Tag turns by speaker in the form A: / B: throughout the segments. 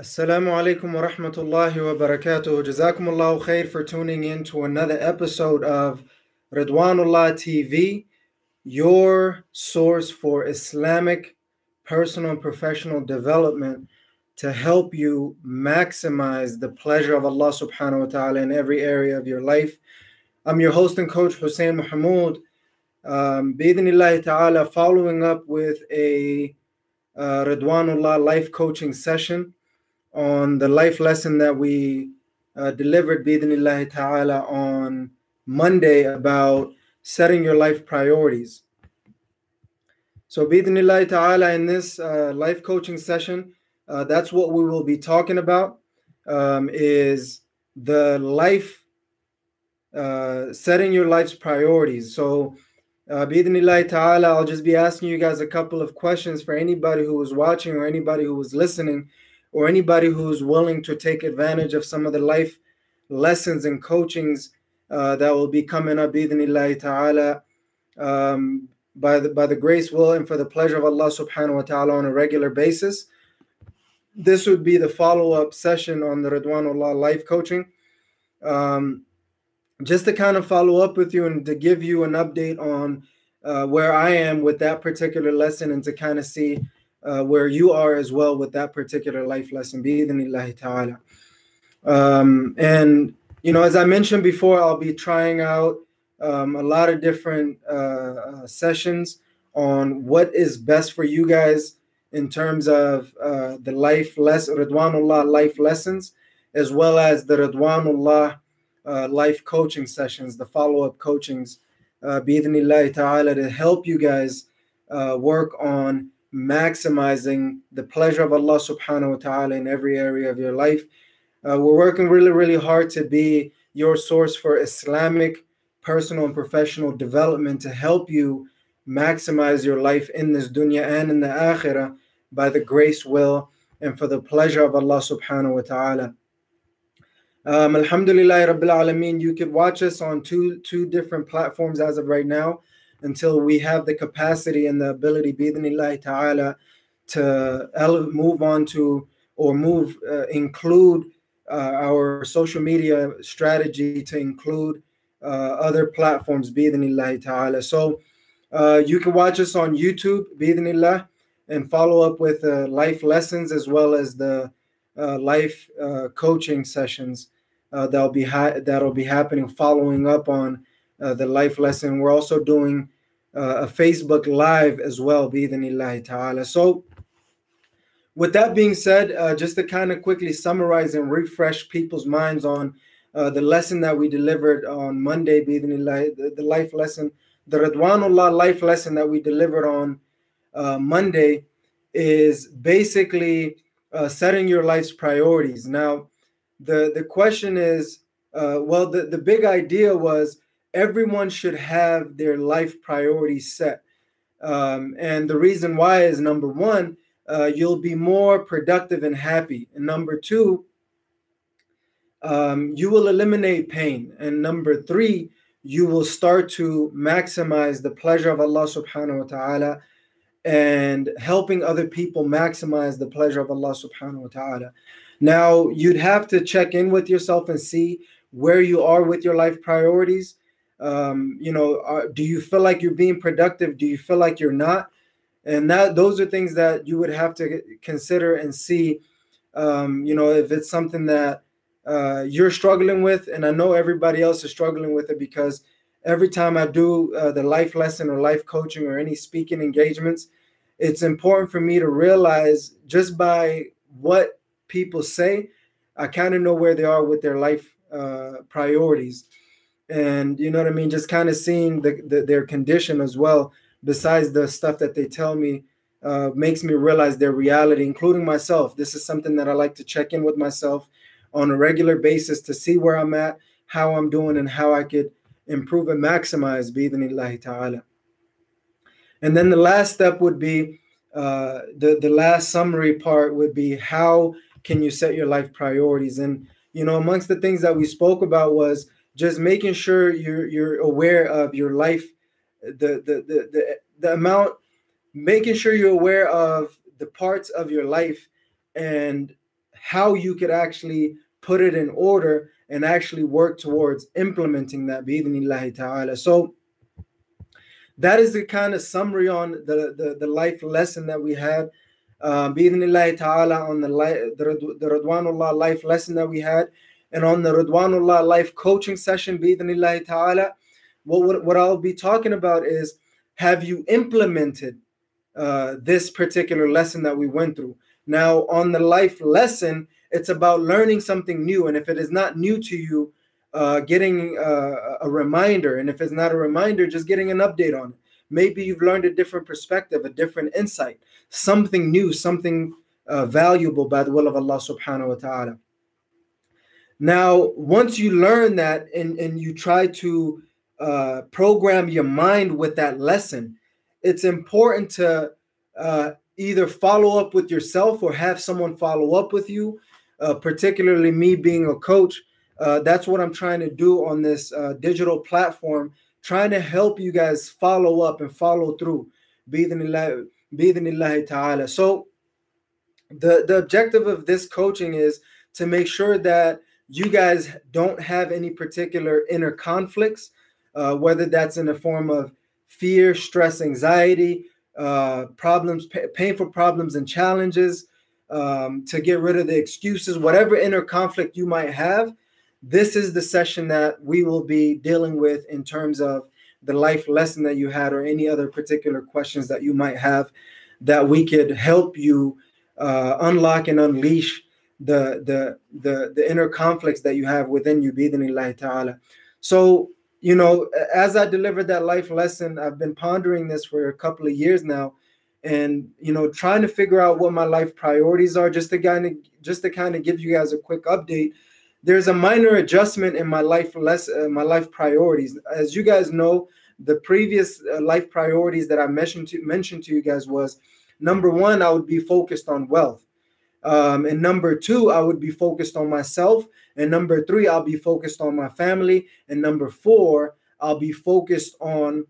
A: Assalamu alaikum wa rahmatullahi wa barakatuh. Jazakumullahu khair for tuning in to another episode of Ridwanullah TV, your source for Islamic personal and professional development to help you maximize the pleasure of Allah subhanahu wa ta'ala in every area of your life. I'm your host and coach, Hussein Mahmoud. Bi-idhnillahi ta'ala, following up with a Ridwanullah Life Coaching session on the life lesson that we delivered bi-idhnillahi ta'ala on Monday about setting your life priorities. So bi-idhnillahi ta'ala, in this life coaching session, that's what we will be talking about, is the life, setting your life's priorities. So bi-idhnillahi ta'ala, I'll just be asking you guys a couple of questions for anybody who was watching or anybody who was listening, or anybody who's willing to take advantage of some of the life lessons and coachings that will be coming up, bi-idhnillahi ta'ala, by the grace, will, and for the pleasure of Allah subhanahu wa ta'ala on a regular basis. This would be the follow-up session on the Ridwanullah Life Coaching. Just to kind of follow up with you and to give you an update on where I am with that particular lesson, and to kind of see where you are as well with that particular life lesson, bi-idhnillahi ta'ala. And, you know, as I mentioned before, I'll be trying out a lot of different sessions on what is best for you guys in terms of the life lesson, Ridwanullah life lessons, as well as the Ridwanullah life coaching sessions, the follow-up coachings, bi-idhnillahi ta'ala, to help you guys work on maximizing the pleasure of Allah subhanahu wa ta'ala in every area of your life. We're working really, really hard to be your source for Islamic personal and professional development to help you maximize your life in this dunya and in the akhirah by the grace, will, and for the pleasure of Allah subhanahu wa ta'ala. Alhamdulillah Rabbil Alameen, you could watch us on two different platforms as of right now, until we have the capacity and the ability, bi-idhnillahi ta'ala, to move on to, or include our social media strategy to include other platforms, bi-idhnillahi ta'ala. So you can watch us on YouTube, bi-idhnillah, and follow up with life lessons, as well as the life coaching sessions that'll be happening following up on the life lesson. We're also doing a Facebook Live as well, bi-idhnillahi ta'ala. So with that being said, just to kind of quickly summarize and refresh people's minds on the lesson that we delivered on Monday, bi-idhnillah, the life lesson, the Ridwanullah life lesson that we delivered on Monday, is basically setting your life's priorities. Now, the question is, the big idea was everyone should have their life priorities set. And the reason why is, number one, you'll be more productive and happy. And number two, you will eliminate pain. And number three, you will start to maximize the pleasure of Allah subhanahu wa ta'ala, and helping other people maximize the pleasure of Allah subhanahu wa ta'ala. Now, you'd have to check in with yourself and see where you are with your life priorities. Do you feel like you're being productive? Do you feel like you're not? And those are things that you would have to consider and see, if it's something that you're struggling with. And I know everybody else is struggling with it, because every time I do the life lesson or life coaching or any speaking engagements, it's important for me to realize, just by what people say, I kind of know where they are with their life priorities. And you know what I mean? Just kind of seeing their condition as well, besides the stuff that they tell me, makes me realize their reality, including myself. This is something that I like to check in with myself on a regular basis to see where I'm at, how I'm doing, and how I could improve and maximize, bi-idhnillahi ta'ala. And then the last step would be, the last summary part would be, how can you set your life priorities? And, amongst the things that we spoke about was just making sure you're aware of your life, the amount, making sure you're aware of the parts of your life, and how you could actually put it in order and actually work towards implementing that bi'idhnillahi ta'ala. So that is the kind of summary on the life lesson that we had. Bi'idhnillahi ta'ala, on the Ridwanullah life lesson that we had, and on the Ridwanullah life coaching session, bi'idhnillahi ta'ala, what I'll be talking about is, have you implemented this particular lesson that we went through? Now, on the life lesson, it's about learning something new. And if it is not new to you, getting a reminder. And if it's not a reminder, just getting an update on it. Maybe you've learned a different perspective, a different insight, something new, something valuable by the will of Allah subhanahu wa ta'ala. Now, once you learn that and you try to program your mind with that lesson, it's important to either follow up with yourself or have someone follow up with you. Particularly me being a coach, that's what I'm trying to do on this digital platform, trying to help you guys follow up and follow through. Bi-idhnillahi ta'ala. So the objective of this coaching is to make sure that you guys don't have any particular inner conflicts, whether that's in the form of fear, stress, anxiety, problems, painful problems and challenges, to get rid of the excuses, whatever inner conflict you might have. This is the session that we will be dealing with in terms of the life lesson that you had, or any other particular questions that you might have, that we could help you unlock and unleash the inner conflicts that you have within you, bi'idhnillahi ta'ala. So, as I delivered that life lesson, I've been pondering this for a couple of years now, and trying to figure out what my life priorities are. Just to kind of give you guys a quick update, there's a minor adjustment in my life priorities. As you guys know, the previous life priorities that I mentioned to you guys was, number one, I would be focused on wealth, and number two, I would be focused on myself, and number three, I'll be focused on my family, and number four, I'll be focused on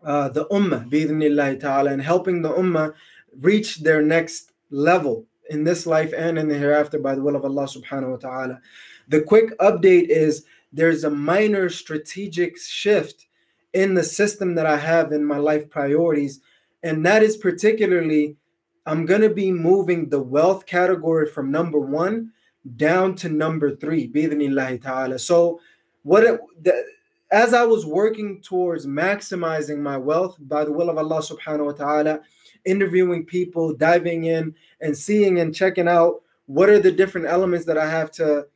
A: the ummah, bi'idhnillahi ta'ala, and helping the ummah reach their next level in this life and in the hereafter by the will of Allah subhanahu wa ta'ala. The quick update is, there's a minor strategic shift in the system that I have in my life priorities, and that is particularly, I'm going to be moving the wealth category from number one down to number three, bi'idhnillahi ta'ala. So as I was working towards maximizing my wealth by the will of Allah subhanahu wa ta'ala, interviewing people, diving in and seeing and checking out what are the different elements that I have to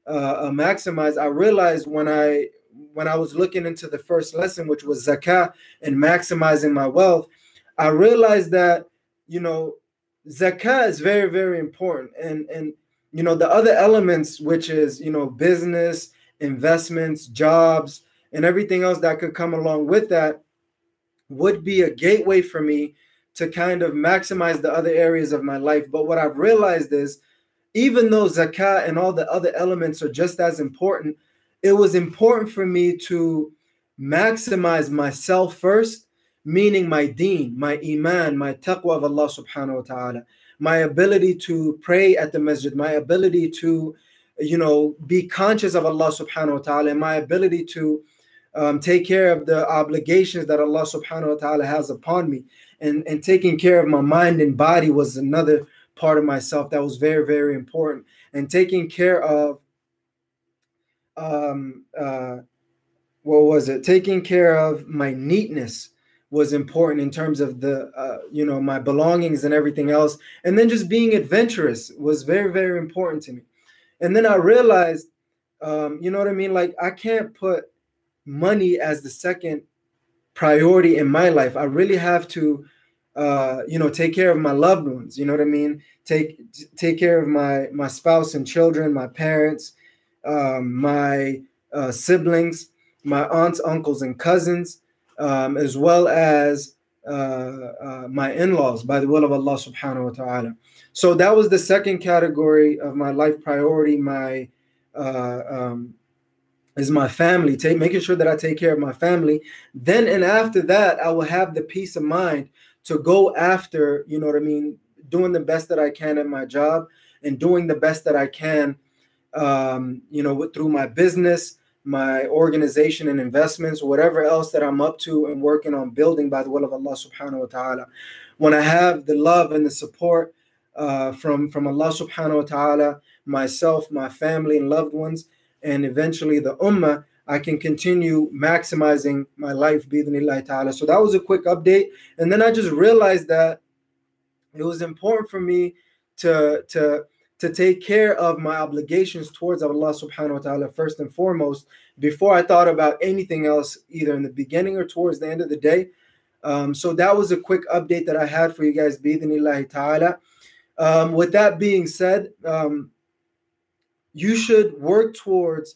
A: maximize, I realized when I was looking into the first lesson, which was zakah and maximizing my wealth, I realized that, zakah is very, very important. And the other elements, which is, business, investments, jobs, and everything else that could come along with that, would be a gateway for me to kind of maximize the other areas of my life. But what I've realized is, even though zakah and all the other elements are just as important, it was important for me to maximize myself first, meaning my deen, my iman, my taqwa of Allah subhanahu wa ta'ala, my ability to pray at the masjid, my ability to, be conscious of Allah subhanahu wa ta'ala, and my ability to take care of the obligations that Allah subhanahu wa ta'ala has upon me. And taking care of my mind and body was another part of myself that was very, very important. And taking care of, taking care of my neatness was important in terms of the, my belongings and everything else. And then just being adventurous was very, very important to me. And then I realized, what I mean? Like, I can't put money as the second priority in my life. I really have to, take care of my loved ones. You know what I mean? Take care of my spouse and children, my parents, my siblings, my aunts, uncles, and cousins, as well as my in-laws by the will of Allah subhanahu wa ta'ala. So that was the second category of my life priority. Is my family, making sure that I take care of my family. Then and after that, I will have the peace of mind to go after, doing the best that I can at my job, and doing the best that I can, through my business, my organization and investments, whatever else that I'm up to and working on building by the will of Allah subhanahu wa ta'ala. When I have the love and the support from Allah subhanahu wa ta'ala, myself, my family and loved ones, and eventually the ummah, I can continue maximizing my life, bi-idhnillahi ta'ala. So that was a quick update. And then I just realized that it was important for me to take care of my obligations towards Allah subhanahu wa ta'ala first and foremost, before I thought about anything else, either in the beginning or towards the end of the day. So that was a quick update that I had for you guys, bi-idhnillahi ta'ala. With that being said, you should work towards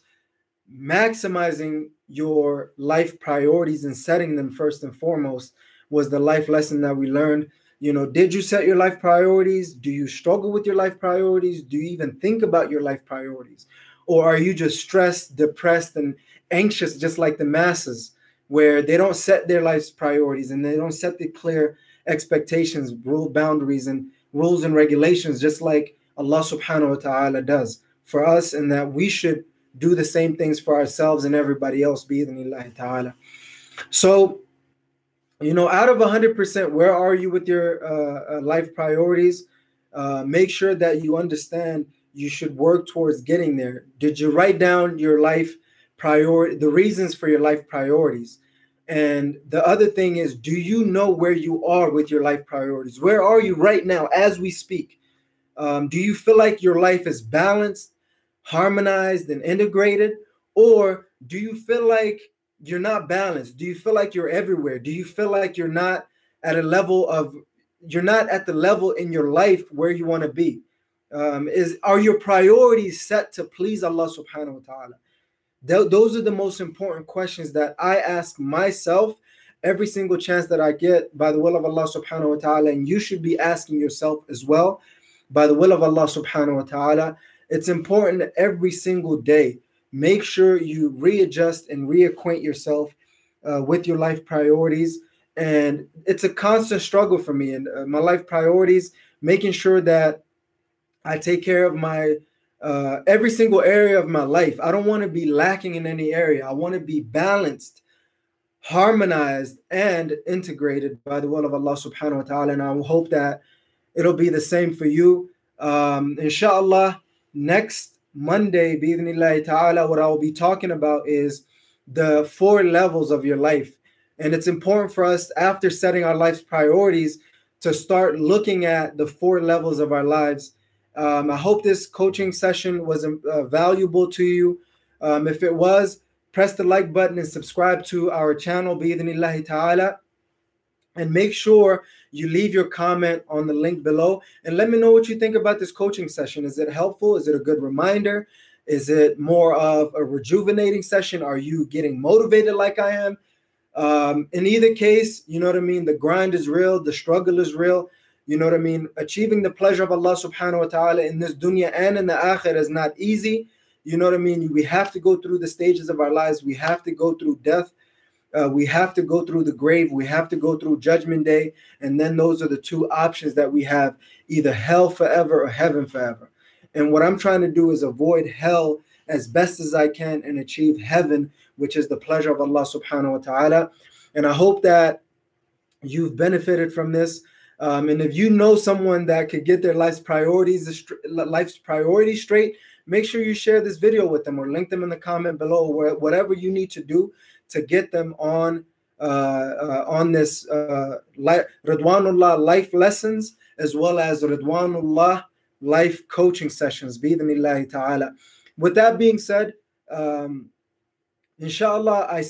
A: maximizing your life priorities and setting them first and foremost, was the life lesson that we learned. Did you set your life priorities? Do you struggle with your life priorities? Do you even think about your life priorities? Or are you just stressed, depressed, and anxious, just like the masses, where they don't set their life's priorities and they don't set the clear expectations, rule boundaries, and rules and regulations, just like Allah subhanahu wa ta'ala does for us, and that we should do the same things for ourselves and everybody else, bi-idhnillahi ta'ala. So, out of 100%, where are you with your life priorities? Make sure that you understand you should work towards getting there. Did you write down your life priority, the reasons for your life priorities? And the other thing is, do you know where you are with your life priorities? Where are you right now as we speak? Do you feel like your life is balanced, harmonized, and integrated? Or do you feel like you're not balanced? Do you feel like you're everywhere? Do you feel like you're not at the level in your life where you want to be? Are your priorities set to please Allah subhanahu wa ta'ala? Those are the most important questions that I ask myself every single chance that I get, by the will of Allah subhanahu wa ta'ala, and you should be asking yourself as well, by the will of Allah subhanahu wa ta'ala. It's important every single day. Make sure you readjust and reacquaint yourself with your life priorities. And it's a constant struggle for me. And my life priorities, making sure that I take care of my every single area of my life. I don't want to be lacking in any area. I want to be balanced, harmonized, and integrated by the will of Allah subhanahu wa ta'ala. And I hope that it'll be the same for you. Inshallah, next Monday, bi-idhnillahi ta'ala, what I will be talking about is the 4 levels of your life. And it's important for us, after setting our life's priorities, to start looking at the 4 levels of our lives. I hope this coaching session was valuable to you. If it was, press the like button and subscribe to our channel, bi-idhnillahi ta'ala. And make sure you leave your comment on the link below and let me know what you think about this coaching session. Is it helpful? Is it a good reminder? Is it more of a rejuvenating session? Are you getting motivated like I am? In either case, you know what I mean? The grind is real. The struggle is real. You know what I mean? Achieving the pleasure of Allah subhanahu wa ta'ala in this dunya and in the akhirah is not easy. You know what I mean? We have to go through the stages of our lives. We have to go through death. We have to go through the grave. We have to go through Judgment Day. And then those are the 2 options that we have, either hell forever or heaven forever. And what I'm trying to do is avoid hell as best as I can and achieve heaven, which is the pleasure of Allah subhanahu wa ta'ala. And I hope that you've benefited from this. And if you know someone that could get their life's priorities straight, make sure you share this video with them or link them in the comment below, whatever you need to do to get them on this Ridwanullah Life Lessons, as well as Ridwanullah Life Coaching Sessions, bi-idhnillahi ta'ala. With that being said, inshallah, I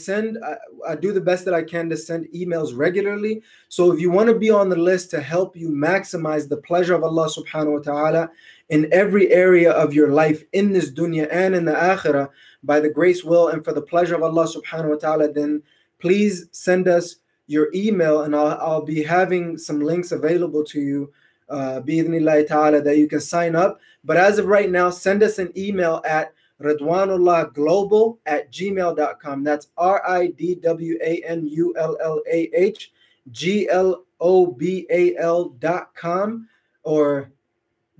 A: do the best that I can to send emails regularly. So if you want to be on the list to help you maximize the pleasure of Allah subhanahu wa ta'ala in every area of your life, in this dunya and in the akhirah, by the grace, will, and for the pleasure of Allah subhanahu wa ta'ala, then please send us your email, and I'll be having some links available to you, bi-idhnillahi ta'ala, that you can sign up. But as of right now, send us an email at ridwanullahglobal@gmail.com. That's RIDWANULLAH GLOBAL.com, or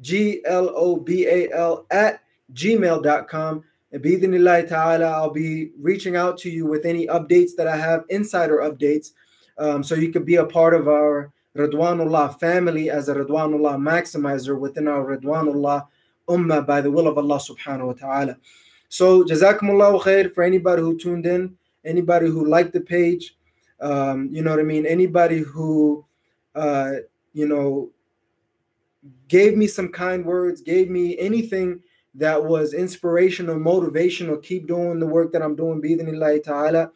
A: global@gmail.com. And bi'idhnillahi ta'ala, I'll be reaching out to you with any updates that I have, insider updates, so you could be a part of our Ridwanullah family as a Ridwanullah maximizer within our Ridwanullah ummah by the will of Allah subhanahu wa ta'ala. So jazakumullahu khair for anybody who tuned in, anybody who liked the page, you know what I mean, anybody who you know, gave me some kind words, gave me anything that was inspirational, motivational. Keep doing the work that I'm doing, bi'idhnillahi ta'ala.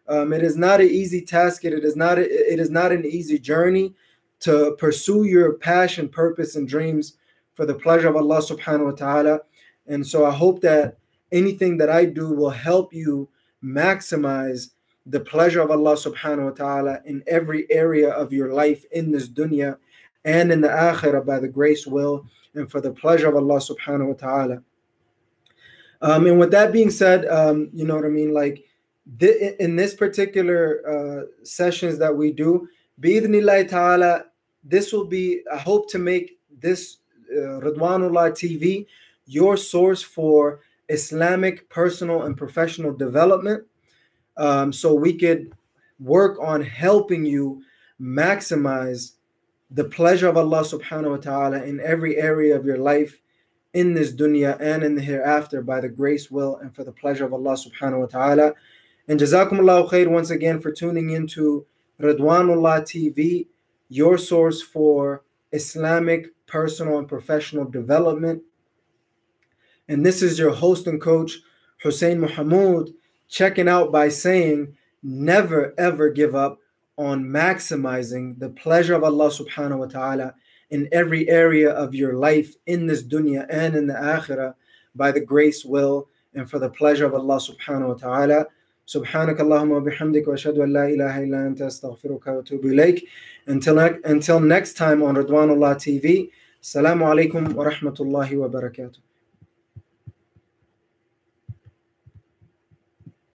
A: It is not an easy task. It is not an easy journey to pursue your passion, purpose, and dreams for the pleasure of Allah subhanahu wa ta'ala. And so I hope that anything that I do will help you maximize the pleasure of Allah subhanahu wa ta'ala in every area of your life in this dunya and in the akhirah by the grace, will, and for the pleasure of Allah subhanahu wa ta'ala. And with that being said, you know what I mean, like in this particular sessions that we do, bi'idhnillahi ta'ala, this will be, I hope to make this Ridwanullah TV your source for Islamic personal and professional development, so we could work on helping you maximize the pleasure of Allah subhanahu wa ta'ala in every area of your life in this dunya and in the hereafter by the grace, will, and for the pleasure of Allah subhanahu wa ta'ala. And jazakumullahu khair once again for tuning into Ridwanullah TV, your source for Islamic personal and professional development. And this is your host and coach, Hussein Muhammad, checking out by saying, never ever give up on maximizing the pleasure of Allah subhanahu wa ta'ala in every area of your life in this dunya and in the akhirah by the grace, will, and for the pleasure of Allah subhanahu wa ta'ala. Subhanak Allahumma wa bihamdik wa ashhadu an la ilaha illa anta astaghfiruka wa atubu ilayk. Until next time on Ridwanullah TV, Assalamu alaikum wa rahmatullahi wa barakatuh.